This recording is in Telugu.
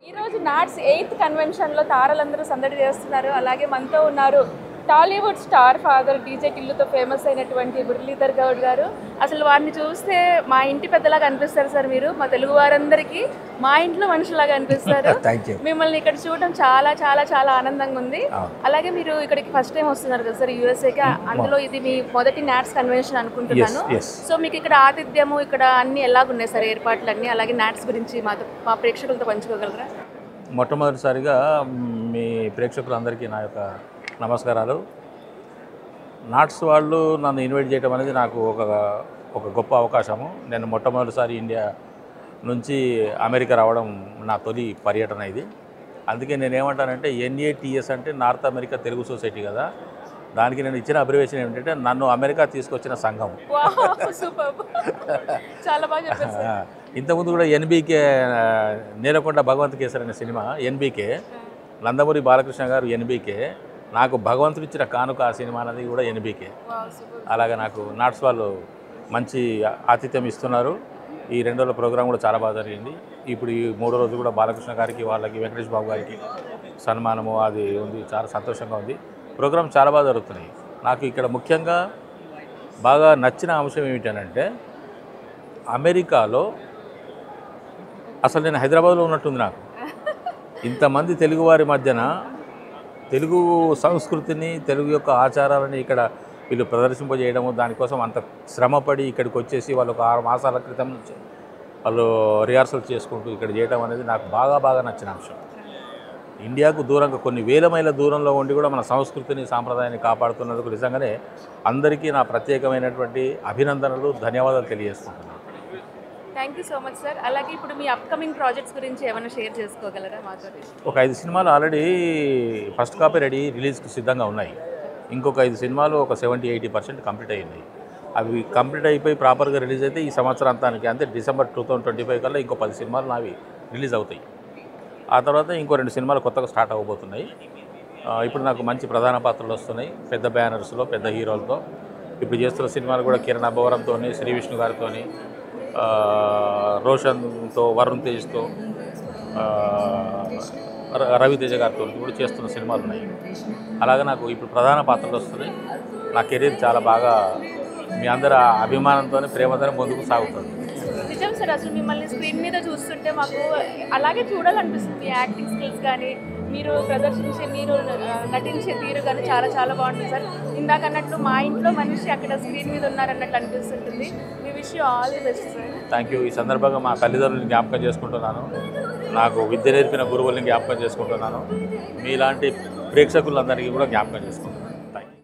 ఈ రోజు నాట్స్ 8th కన్వెన్షన్ లో తారలందరూ సందడి చేస్తున్నారు. అలాగే మనతో ఉన్నారు టాలీవుడ్ స్టార్ ఫాదర్ డీజే టిల్లుతో ఫేమస్ అయినటువంటి మురళీధర్ గౌడ్ గారు. అసలు వారిని చూస్తే మా ఇంటి పెద్దలాగా అనిపిస్తారు సార్. మీరు మా తెలుగు వారందరికీ మా ఇంట్లో మనుషులాగా అనిపిస్తారు. మిమ్మల్ని ఇక్కడ చూడడం చాలా చాలా చాలా ఆనందంగా ఉంది. అలాగే మీరు ఇక్కడికి ఫస్ట్ టైం వస్తున్నారు కదా సార్ యూఎస్ఏకి. అందులో ఇది మీ మొదటి నాట్స్ కన్వెన్షన్ అనుకుంటున్నాను. సో మీకు ఇక్కడ ఆతిథ్యము ఇక్కడ అన్ని ఎలాగున్నాయి సార్ ఏర్పాట్లన్నీ? అలాగే నాట్స్ గురించి మా ప్రేక్షకులతో పంచుకోగలరా? మొట్టమొదటిసారిగా మీ ప్రేక్షకులందరికీ నా యొక్క నమస్కారాలు. నాట్స్ వాళ్ళు నన్ను ఇన్వైట్ చేయడం అనేది నాకు ఒక గొప్ప అవకాశము. నేను మొట్టమొదటిసారి ఇండియా నుంచి అమెరికా రావడం నా తొలి పర్యటన ఇది. అందుకే నేను ఏమంటానంటే NATS అంటే నార్త్ అమెరికా తెలుగు సొసైటీ కదా. దానికి నేను ఇచ్చిన అబ్రివేషన్ ఏమిటంటే నన్ను అమెరికా తీసుకొచ్చిన సంఘం. ఇంతకుముందు కూడా NBK నేలకొండ భగవంత్ కేసరి అనే సినిమా NBK, నందమూరి బాలకృష్ణ గారు NBK, నాకు భగవంతుడు ఇచ్చిన కానుక ఆ సినిమా అనేది కూడా NBK. అలాగే నాకు నాట్స్ వాళ్ళు మంచి ఆతిథ్యం ఇస్తున్నారు. ఈ 2 రోజుల ప్రోగ్రాం కూడా చాలా బాగా జరిగింది. ఇప్పుడు ఈ 3వ రోజు కూడా బాలకృష్ణ గారికి వాళ్ళకి వెంకటేష్ బాబు గారికి సన్మానము అది ఉంది. చాలా సంతోషంగా ఉంది. ప్రోగ్రాం చాలా బాగా జరుగుతున్నాయి. నాకు ఇక్కడ ముఖ్యంగా బాగా నచ్చిన అంశం ఏమిటంటే అమెరికాలో అసలు నేను హైదరాబాద్లో ఉన్నట్టుంది. నాకు ఇంతమంది తెలుగువారి మధ్యన తెలుగు సంస్కృతిని తెలుగు యొక్క ఆచారాలని ఇక్కడ వీళ్ళు ప్రదర్శింపజేయడము, దానికోసం అంత శ్రమపడి ఇక్కడికి వచ్చేసి వాళ్ళు ఒక 6 మాసాల క్రితం నుంచి వాళ్ళు రిహార్సల్ చేసుకుంటూ ఇక్కడ చేయడం అనేది నాకు బాగా నచ్చిన అంశం. ఇండియాకు దూరంగా కొన్ని వేల మైళ్ళ దూరంలో ఉండి కూడా మన సంస్కృతిని సాంప్రదాయాన్ని కాపాడుతున్నందుకు నిజంగానే అందరికీ నా ప్రత్యేకమైనటువంటి అభినందనలు, ధన్యవాదాలు తెలియజేస్తున్నాను. Thank you so much sir. అలాగే ఇప్పుడు మీ అప్కమింగ్ ప్రాజెక్ట్స్ గురించి ఏమైనా షేర్ చేసుకోగలరా మాతో? ఒక 5 సినిమాలు ఆల్రెడీ ఫస్ట్ కాపీ రెడీ రిలీజ్కి సిద్ధంగా ఉన్నాయి. ఇంకొక 5 సినిమాలు ఒక 70-80% కంప్లీట్ అయ్యింది. అవి కంప్లీట్ అయిపోయి ప్రాపర్గా రిలీజ్ అయితే ఈ సంవత్సరాంతానికి అంటే డిసెంబర్ 2025 కల్లా ఇంకో 10 సినిమాలు నావి రిలీజ్ అవుతాయి. ఆ తర్వాత ఇంకో 2 సినిమాలు కొత్తగా స్టార్ట్ అవ్వబోతున్నాయి. ఇప్పుడు నాకు మంచి ప్రధాన పాత్రలు వస్తున్నాయి, పెద్ద బ్యానర్స్లో పెద్ద హీరోలతో. ఇప్పుడు చేస్తున్న సినిమాలు కూడా కిరణ్ అబ్బవరంతో, శ్రీ విష్ణు గారితో, రోషన్తో, వరుణ్ తేజ్తో, రవితేజ గారితో కూడా చేస్తున్న సినిమాలు ఉన్నాయి. అలాగే నాకు ఇప్పుడు ప్రధాన పాత్రలు వస్తున్నాయి. నా కెరీర్ చాలా బాగా మీ అందరి అభిమానంతోనే ప్రేమతోనే ముందుకు సాగుతుంది. నిజం సార్. అసలు మిమ్మల్ని స్క్రీన్ మీద చూస్తుంటే మాకు అలాగే చూడాలనిపిస్తుంది. యాక్టింగ్ స్కిల్స్ కానీ మీరు ప్రదర్శించే మీరు నటించే తీరు కానీ చాలా చాలా బాగుంటుంది సార్. ఇందాక అన్నట్లు మా ఇంట్లో మనిషి అక్కడ స్క్రీన్ మీద ఉన్నారన్నట్లు అనిపిస్తుంటుంది. మీ wish you all the best sir. Thank you. ఈ సందర్భంగా మా తల్లిదండ్రులను జ్ఞాపకం చేసుకుంటున్నాను. నాకు విద్య నేర్పిన గురువుల్ని జ్ఞాపకం చేసుకుంటున్నాను. మీలాంటి ప్రేక్షకులందరికీ కూడా జ్ఞాపకం చేసుకుంటున్నాను.